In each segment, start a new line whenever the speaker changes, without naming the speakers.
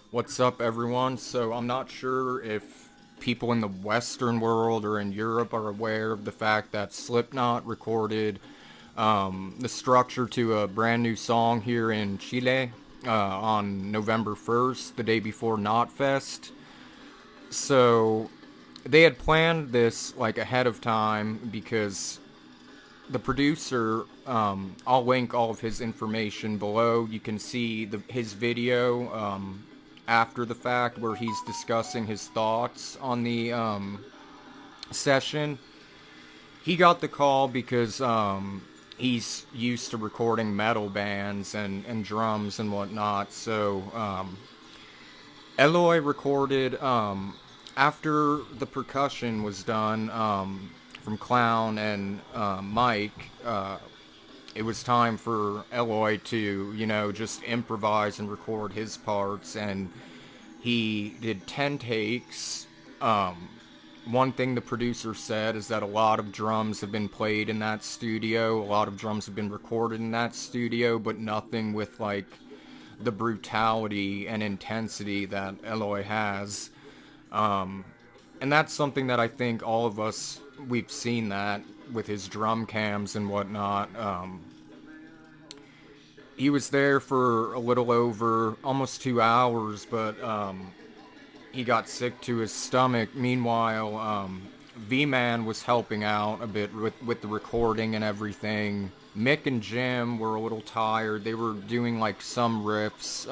What's up, everyone? So, I'm not sure if people in the Western world or in Europe are aware of the fact that Slipknot recorded the structure to a brand new song here in Chile on November 1st, the day before Knotfest. So, they had planned this like ahead of time because the producer, I'll link all of his information below. You can see his video after the fact where he's discussing his thoughts on the session. He got the call because he's used to recording metal bands and drums and whatnot. So Eloy recorded after the percussion was done from Clown and Mike. It was time for Eloy to, just improvise and record his parts, and he did 10 takes. One thing the producer said is that a lot of drums have been played in that studio, a lot of drums have been recorded in that studio, but nothing with, like, the brutality and intensity that Eloy has. And that's something that I think all of us, we've seen that with his drum cams and whatnot. He was there for a little over almost 2 hours, but he got sick to his stomach. Meanwhile, V-Man was helping out a bit with the recording and everything. Mick and Jim were a little tired. They were doing like some riffs.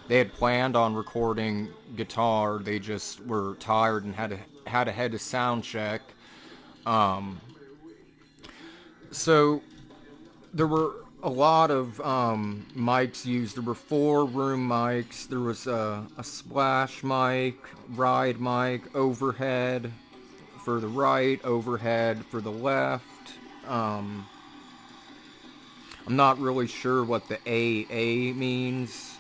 They had planned on recording guitar. They just were tired and had to head to sound check. So there were a lot of mics used. There were 4 room mics. There was a splash mic, ride mic, overhead for the right, overhead for the left. I'm not really sure what the AA means.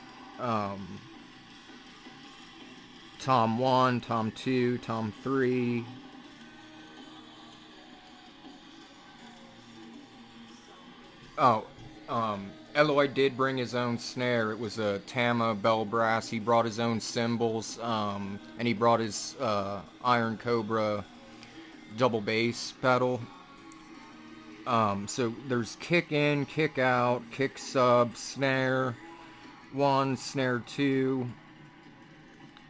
Tom 1, Tom 2, Tom 3. Oh, Eloy did bring his own snare. It was a Tama bell brass. He brought his own cymbals, and he brought his Iron Cobra double bass pedal. So there's kick in, kick out, kick sub, snare 1, snare 2,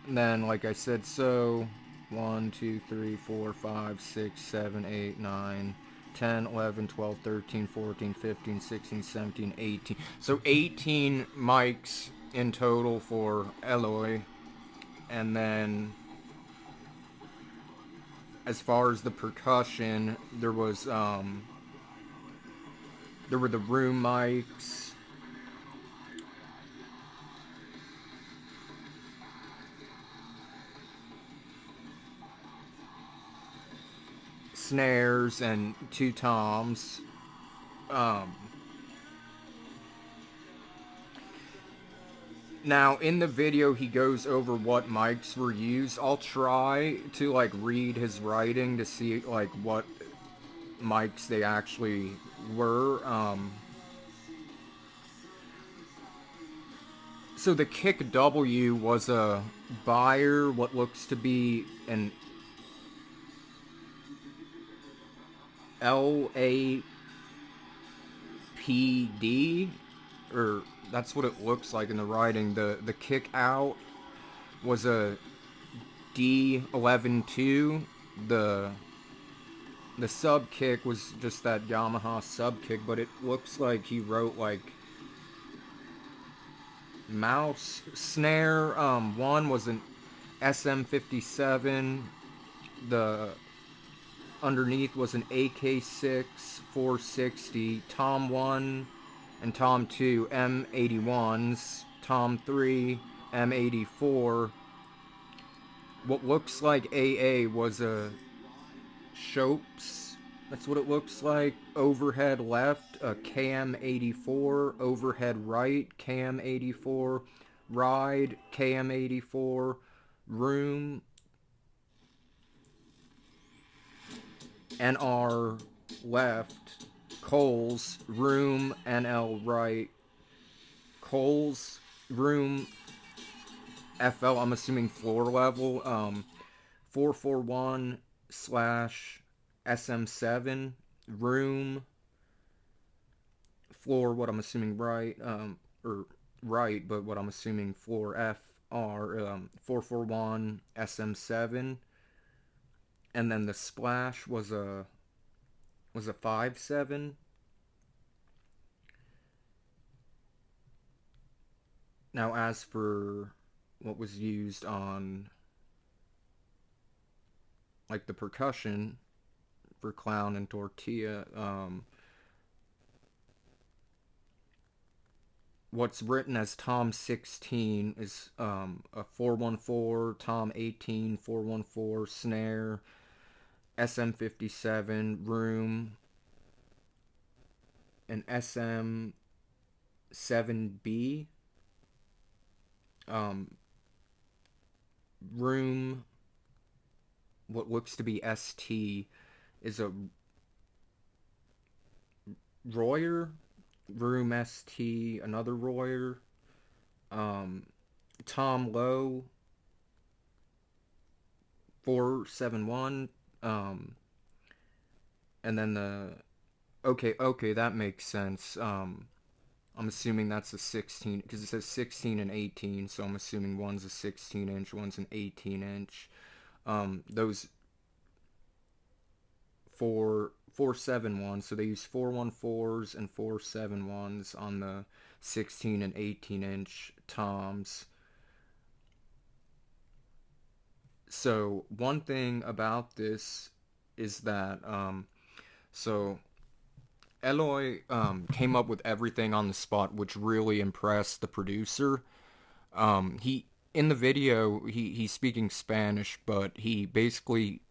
and then like I said, so 1, 2, 3, 4, 5, 6, 7, 8, 9, 10, 11, 12, 13, 14, 15, 16, 17, 18. So 18 mics in total for Eloy. And then as far as the percussion, there were the room mics. Snares and 2 toms. Now, in the video, he goes over what mics were used. I'll try to, like, read his writing to see, like, what mics they actually were. So the Kick W was a Bayer, what looks to be an LAPD, or that's what it looks like in the writing. The kick out was a D11-2. The sub kick was just that Yamaha sub kick, but it looks like he wrote like mouse snare. One was an SM57. The underneath was an AK6 460. Tom 1 and Tom 2 M81s. Tom 3 M84. What looks like AA was a Shope's. That's what it looks like. Overhead left, a KM84. Overhead right, KM84. Ride, KM84. Room, NR left. Coles, room, NL right. Coles, room, FL, I'm assuming floor level. 441 slash SM7 room floor. What I'm assuming right, or right, but what I'm assuming floor FR 441 SM7, and then the splash was a 5-7. Now, as for what was used on like the percussion for clown and tortilla, what's written as Tom 16 is a 414, Tom 18, 414 snare, SM57 room, and SM7B um, room. What looks to be ST is a Royer, room ST, another Royer, um, Tom Low 471, um, and then the okay that makes sense. I'm assuming that's a 16 because it says 16 and 18, so I'm assuming one's a 16 inch, one's an 18 inch. Those 471, so they use 414s and 471s on the 16 and 18 inch toms. So one thing about this is that so Eloy came up with everything on the spot, which really impressed the producer. He in the video he's speaking Spanish, but he basically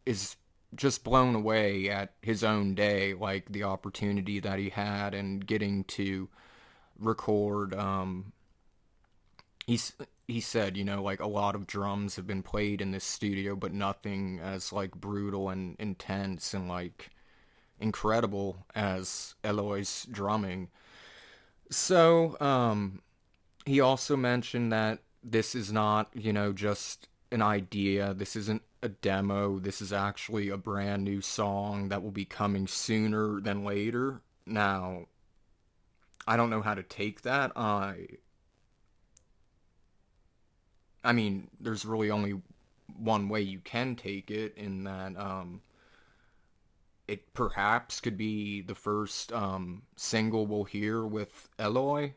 is just blown away at his own day, like the opportunity that he had and getting to record. He's he said, like a lot of drums have been played in this studio, but nothing as like brutal and intense and like incredible as Eloy's drumming. So, he also mentioned that this is not, just an idea. This isn't a demo. This is actually a brand new song that will be coming sooner than later. Now, I don't know how to take that. I mean, there's really only one way you can take it in that it perhaps could be the first single we'll hear with Eloy.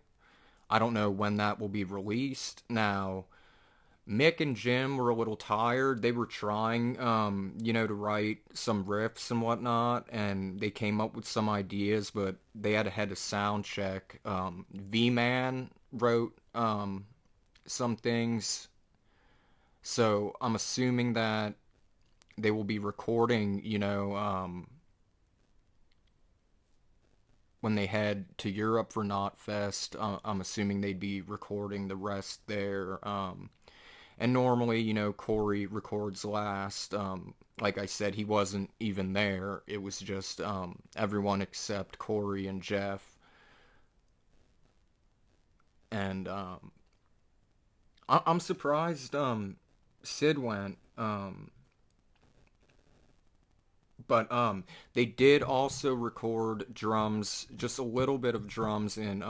I don't know when that will be released. Now, Mick and Jim were a little tired. They were trying, to write some riffs and whatnot, and they came up with some ideas, but they had to head a sound check. V-Man wrote some things, so I'm assuming that they will be recording, when they head to Europe for Knotfest. I'm assuming they'd be recording the rest there. And normally, Corey records last. Like I said, he wasn't even there. It was just everyone except Corey and Jeff. And I'm surprised Sid went. But they did also record drums, just a little bit of drums in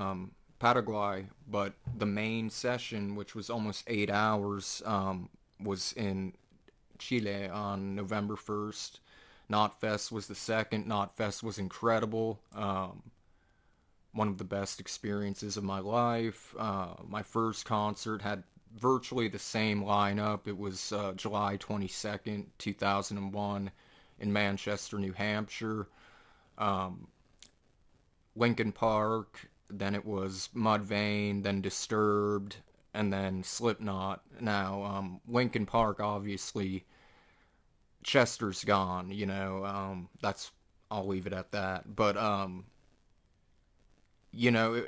Paraguay. But the main session, which was almost 8 hours, was in Chile on November 1st. Knotfest was the second. Knotfest was incredible. One of the best experiences of my life. My first concert had virtually the same lineup. It was July 22nd, 2001 in Manchester, New Hampshire. Um, Linkin Park, then it was Mudvayne, then Disturbed, and then Slipknot. Now, Linkin Park, obviously, Chester's gone, that's, I'll leave it at that. But, you know,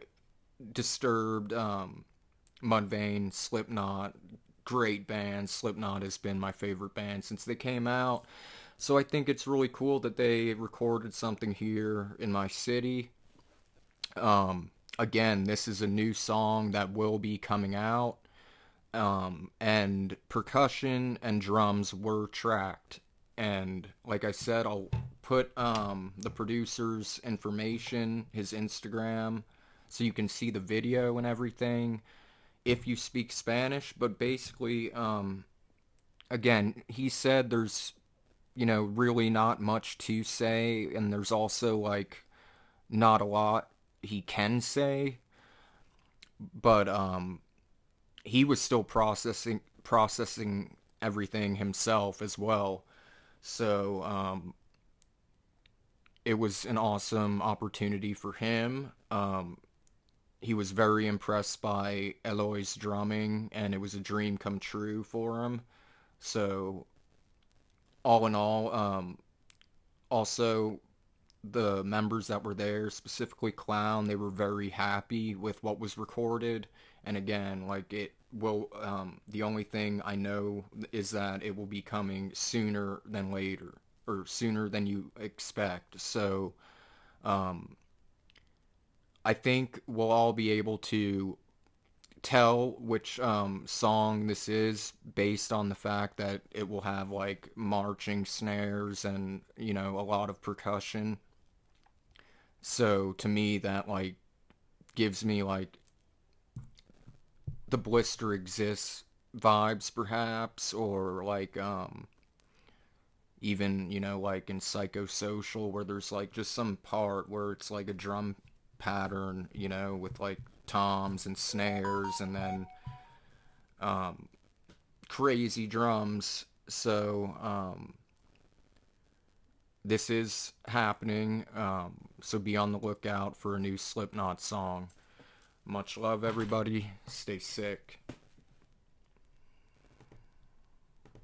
Disturbed, Mudvayne, Slipknot, great bands. Slipknot has been my favorite band since they came out. So I think it's really cool that they recorded something here in my city. Again, this is a new song that will be coming out. And percussion and drums were tracked. And like I said, I'll put the producer's information, his Instagram, so you can see the video and everything if you speak Spanish. But basically, again, he said there's, really not much to say, and there's also like not a lot he can say, but he was still processing everything himself as well. So it was an awesome opportunity for him. He was very impressed by Eloy's drumming, and it was a dream come true for him. So all in all, also the members that were there, specifically Clown, they were very happy with what was recorded. And again, like it will, the only thing I know is that it will be coming sooner than later, or sooner than you expect. So, I think we'll all be able to tell which song this is based on the fact that it will have like marching snares and a lot of percussion. So to me, that like gives me like the Blister Exists vibes, perhaps, or like even like in Psychosocial, where there's like just some part where it's like a drum pattern, with like toms and snares, and then crazy drums. So this is happening. So be on the lookout for a new Slipknot song. Much love, everybody. Stay sick.